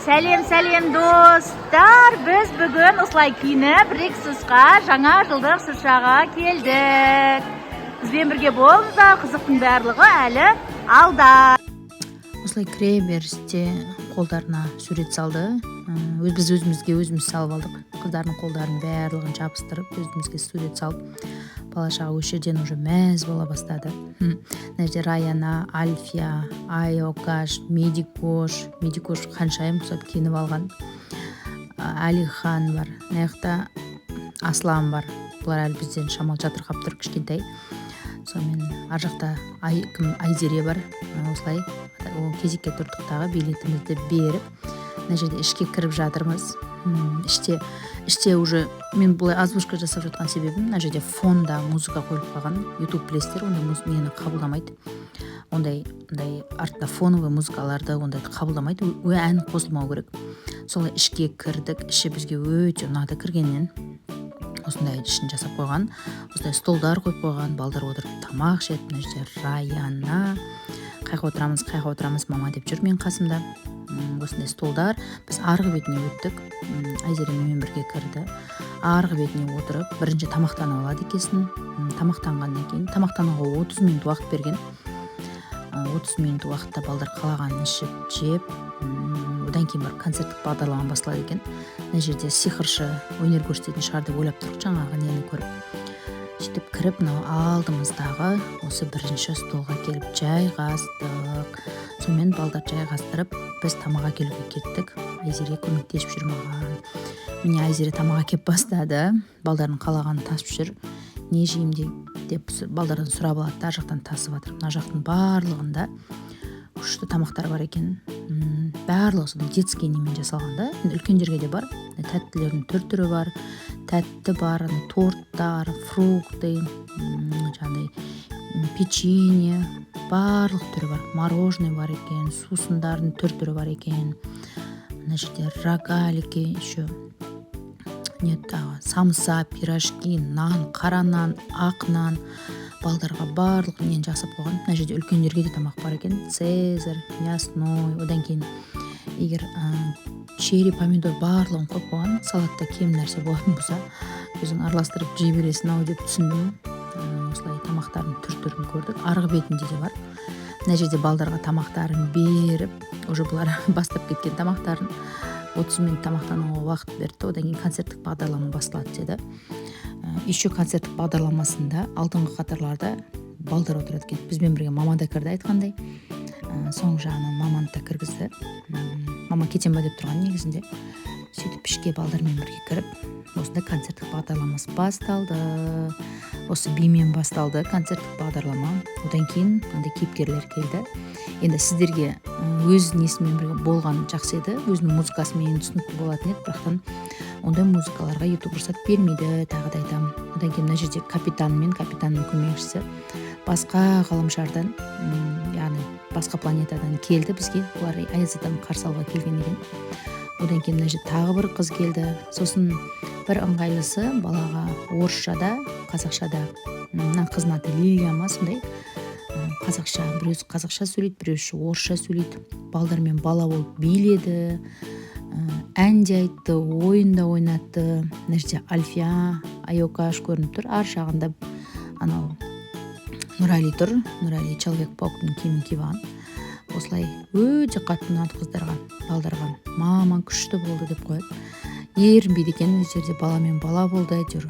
Сәлем достар, біз бүгін осылай киініп Риксусқа жаңа жылдық шыршаға келдік. Бізбен бірге болыңыздар, қызықтың барлығы әлі алда. Осылай кіре берісте қолдарына сурет салды. Біз өзіміз салып алдық. Қыздардың қолдарын барлығын жабыстырып, өзімізге сурет салып, бала-шаға өшеден уже мәз бола бастады. Нәрде Раяна, Альфия, Айокаш, Медикош қаншайым құсап киініп алған. Алихан бар, наяқта Аслан бар. Бұлар әлі бізден шамал жатырқап тұр, кішкентай. Сонымен ар жақта Айзере бар. Осылай кезекке тұрдықтағы билетімізді беріп, мына жерде ішке кіріп жатырмыз. Іште уже мен бұлай озвучка жасап жатқан себебім, мына жерде фонда музыка қойылып қалған. YouTube плейстер ондай нені қабылдамайды. Ондай артта фоновый музыкаларды ондай қабылдамайды. Ән қосылмау керек. Солай ішке кірдік. Іші бізге өте ұнады кіргеннен. Осындай ішін жасап қойған. Осындай столдар қойып қойған. Балдар отырып тамақ ішеді. Мына жерде Раяна. Қайға отырамыз мама деп жүр мен қасымда. Осындай столдар. Біз арғы бетіне өттік. Айзеремен бірге кірді. Арғы бетіне отырып, бірінші тамақтанып алады екесін. Тамақтанғаннан кейін, тамақтануға 30 минут уақыт берген. 30 минут уақытта балдар қалағанын ішіп, жеп, одан кейін бар концерттік бағдарлама басталады екен. Мына жерде сиқыршы өнер көрсететін шығар деп ойлап тұрдық, жаңағы нені көріп. Сөйтіп кіріп, мынау алдымыздағы осы бірінші столға келіп жайғастық. Сонымен балдар жайғастырып, біз тамаға келуге кеттік. Айзере көмектесіп жүр маған. Міне Айзере тамаға кеп бастады. Балдардың қалағанын тасып жүр. Не жеймін деп балдардан сұрап алады, ар жақтан тасып жатыр. Мына жақтың барлығында күшті тамақтар бар екен. Барлығы сондай детский немен жасалғанда, үлкендерге де бар. Тәттілердің түрі бар. Тәтті бар, торттар, фрукты, печенье, барлық түрі бар. Мороженое бар екен, сусындардың түрі бар екен. Мына жерде рогалики, еще самса, пирожки, нан, қара нан, ақ нан. Балдарға барлық нен жасап қойған. Мына жерде үлкендерге де тамақ бар екен. Цезарь, мясной, одан кейін егер черри, помидор барлығын қойып қойған. Салатта кем нәрсе болатын болса, өзің араластырып жей бересің ау деп түсіндім. Осылай тамақтардың түрін көрдік. Арғы бетінде де бар. Мына жерде балдарға тамақтарын беріп, уже бұлар бастап кеткен тамақтарын 30 минут тамақтануға уақыт берді. Одан кейін концерттік бағдарлама басталады деді. Еще концерттік бағдарламасында алдыңғы қатарларда балдар отырады екен. Бізбен бірге мама да кірді айтқандай. Соң жағынан маманы да кіргізді. Мама кетем ба деп тұрған негізінде. Сөйтіп ішке балдармен бірге кіріп, осында концерттік бағдарламасы басталды. Осы бимен басталды концерттік бағдарлама. Одан кейін андай кейіпкерлер келді. Енді сіздерге өз несімен бірге болған жақсы еді. Өзінің музыкасымен түсінікті болатын еді, бірақтан ондай музыкаларға YouTube рұқсат бермейді, тағы да айтамын. Одан кейін мына жерде капитанның көмекшісі басқа ғаламшардан, яғни басқа планетадан келді бізге. Олар Аяздан қарсы алуға келген екен. Одан кейін мына жерде тағы бір қыз келді. Сосын бір ыңғайлысы балаға орысшада, қазақшада, мына қыздың аты Лилия ма сондай, қазақша, біреусі қазақша сөйлейді, біреусі орысша сөйлейді. Балдармен бала болып биледі, ән де айтты, ойын да ойнатты. Мына жерде Альфия, Айокаш көрініп тұр. Ар жағында анау Нұрали тұр. Нұрали Человек-пауктың киімін киіп алған. Осылай өте қатты ұнады қыздарға, балдарға. Мама күшті болды деп қояды. Ерінбейді екен, өздерде баламен бала болды әйтеуір.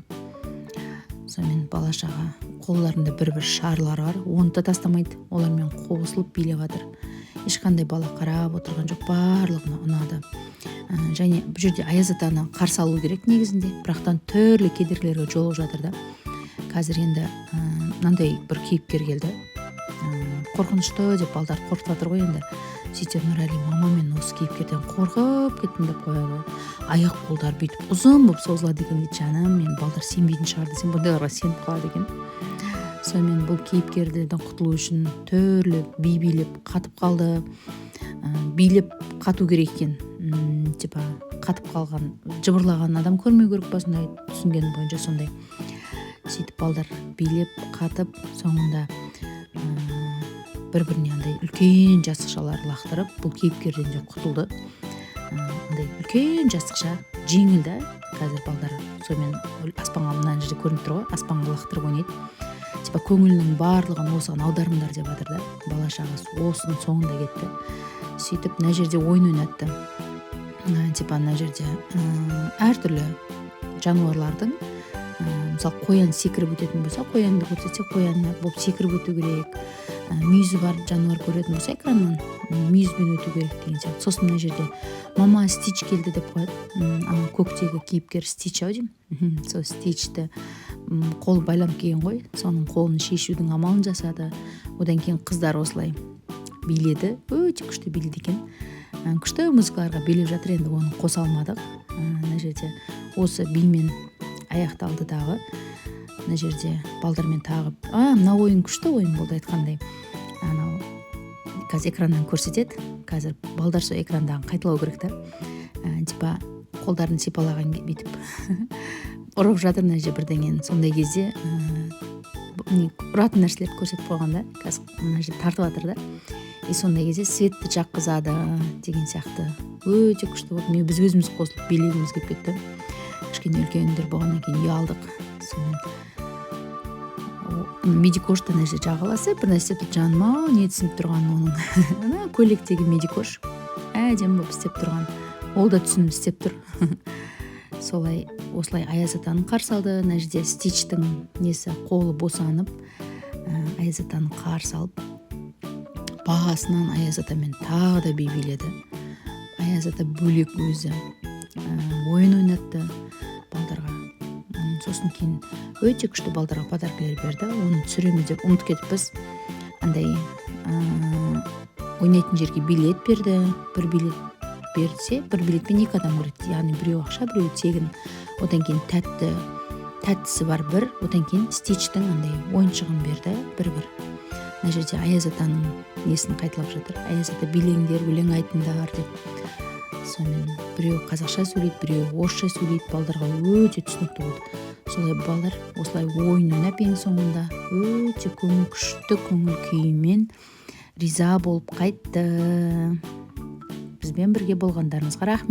Сонымен бала-шаға қолдарында бір шарлар бар, оны да тастамайды. Олармен қосылып билеп жатыр. Ешқандай бала қарап отырған жоқ, барлығына ұнады. Және бұл жерде Аяз атаны қарсы алу керек негізінде, бірақтан түрлі кедергілерге жолығып жатыр да. Қазір енді мынандай бір кейіпкер келді. Қорқынышты деп балдар қорқып жатыр ғой енді. Сөйтіп Нұрали мама мен осы кейіпкерден қорқып кеттім деп қояды. Аяқ қолдар бүйтіп ұзын болып созылады екен дейді. Жаным, мен балдар сенбейтін шығар десем, бұндайларға сеніп қалады екен. Сонымен бұл кейіпкерден құтылу үшін түрлі би билеп қатып қалды. Билеп қату керек екен. Қатып қалған, жыбырлаған адам көрмеу керек па, сондай түсінгенім бойынша сондай. Сөйтіп балдар билеп қатып, соңында бір-біріне андай үлкен жасықшалар лақтырып, бұл кейіпкерден де құтылды. андай үлкен жастықша жеңіл да. Қазір балдар сонымен аспанға мына жерде көрініп тұр ғой, аспанға лақтырып ойнайды. Типа көңілінің барлығын осыған аударыңдар деп жатыр да. Бала шағасы осының соңында кетті. Сөйтіп мына жерде ойын ойнатты. Типа мына жерде әртүрлі жануарлардың, мысалы қоян секіріп өтетін болса, қоянды көрсетсе қоянды болып секіріп өту керек. Мүйізі бар жануар көретін болса, экраннан мүйізбен өту керек деген сияқты. Сосын мына жерде мама Стич келді деп қояды. Ана көктегі кейіпкер Стич ау деймін. Сол Стичті қолы байланып келген ғой. Соның қолын шешудің амалын жасады. Одан кейін қыздар осылай биледі. Өте күшті биледі екен. Күшті музыкаларға билеп жатыр, енді оны қоса алмадық. Мына жерде осы бимен аяқталды дағы. Мына жерде балдармен тағы мына ойын күшті ойын болды айтқандай. Анау қазір экраннан көрсетеді. Қазір балдар сол экрандағын қайталау керек та. Типа қолдарын сипалаған бүйтіп ұрып жатыр мына жерде бірдеңені. Сондай кезде ұратын нәрселерді көрсетіп қойғанда, қазір мына жерде тартып жатыр да. Сондай кезде светті жаққызады деген сияқты. Өте күшті болды. Біз өзіміз қосылып билегіміз келіп кетті. Кішкене үлкендер болғаннан кейін ұялдық. Сонымен медикошты мына жерде жағаласа бір нәрсе істеп жаным-ау, не түсініп тұрған оның. Ана көйлектегі медикош әдемі болып істеп тұрған. Ол да түсініп істеп тұр. Осылай Аяз атаны қарсы алды. Мына жерде Стичтің несі қолы босанып, Аяз атаны қарсы алып, бағасынан Аяз атамен тағы да би биледі. Аяз ата бөлек өзі ойын ойнатты балдарға. Сосын кейін өте күшті балдарға подаркалар берді. Оны түсіреміз деп ұмытып кетіппіз. Андай ойнайтын жерге билет берді. Бір билет берсе, бір билетпен 2 адам кіреді. Яғни біреу ақша, біреу тегін. Одан кейін тәттісі бар бір. Одан кейін Стичтің андай ойыншығын берді. Бір-бір. Мына жерде Аяз атаның несін қайталап жатыр. Аяз ата билеңдер, өлең айтыңдар деп. Сонымен біреу қазақша сөйлейді, біреу орысша сөйлейді. Балдарға өте түсінікті болды. Солай балдар осылай ойын ойнап ең соңында өте күшті көңіл күйімен риза болып қайтты. Бізбен бірге болғандарыңызға рахмет.